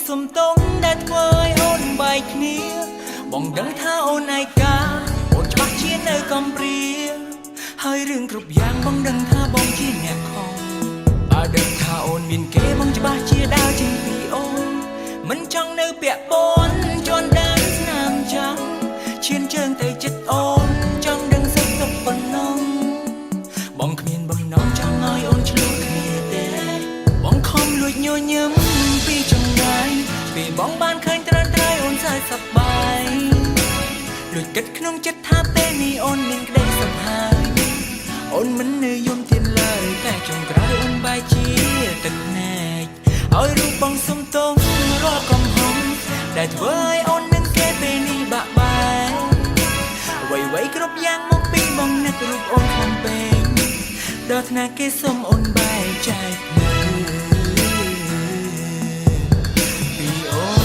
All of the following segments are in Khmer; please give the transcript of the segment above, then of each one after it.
សុំតុងដែលធ្វើឲ្យអូនបែកគ្នាបងដឹងថាអូនឯកាអូនច្បាស់ជានៅកំព្រាហើយរឿងគ្រប់យ៉ាងបងដឹងថាបងជាអ្នកខំបើដឹងថាអូនមានគេបងច្បាស់ជាដើរចេញពីអូនមិនចង់នៅពាក់ព័ន្ធជន់ដើរស្នាមចាំឈានជើងទៅចិត្តអូនចង់ដឹងសុខទុក្ខប៉ុណ្ណឹងបងគ្មានបំណងចង់ឲ្យអូនឆ្លងគ្នាទេបងខំលួចញញឹមពីចម្ងាយពេលបងបានឃើញត្រានត្រៃអូនសើចសប្បាយលួចគិតក្នុងចិត្តថាពេលនេះអូនមានក្តីសុខហើយអូនមិននៅយំទៀតឡើយតែចុងក្រោយអូនបែរជាទឹកភ្នែកឲ្យរូបបងសុំទងរាល់កំហុសដែលធ្វើឲ្យអូននឹងគេពេលនេះបាក់បែកអ្វីៗគ្រប់យ៉ាងមកពីបងនឹករូបអូនខ្លាំងពេកដល់ថ្នាក់គេសុំអូនបែកចែកភ្នែកពីអូន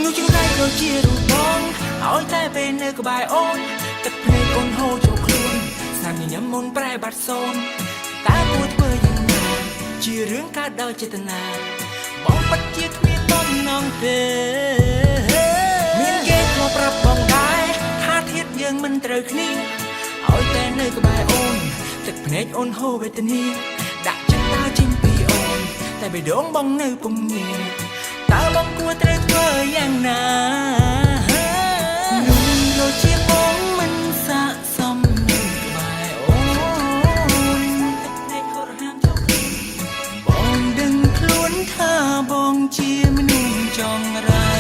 នោះជាไรក៏ជារូបបងឲ្យតែពេលនៅក្បែរអូនទឹកភ្នែកអូនហូរចូលខ្លួនស្នាមញញឹមអូនប្រែបាត់សូន្យតើគួរធ្វើយ៉ាងណាជារឿងកើតដោយចេតនាបងពិតជាគ្មានបំណងទេមានគេធ្លាប់ប្រាប់បងដែរថាធាតុយើងមិនត្រូវគ្នាឲ្យតែនៅក្បែរអូនទឹកភ្នែកអូនហូរវេទនាដាក់ចិត្តដើរចេញពីអូនតែបេះដូងបងនៅពុំងារតើបងគួរត្រូវធ្វើយ៉ាងណានោះដូចជាបងមិនស័ក្តិសមនឹងក្បែរអូនទឹកភ្នែកហូរហាមចូលបងដឹងខ្លួនថាបងជាមនុស្សចង្រៃ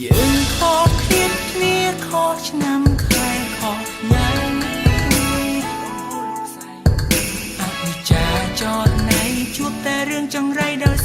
យើងខកគ្នាខកឆ្នាំខែខកថ្ងៃអនិច្ចាចតណៃជួបតែរឿងចង្រៃដល់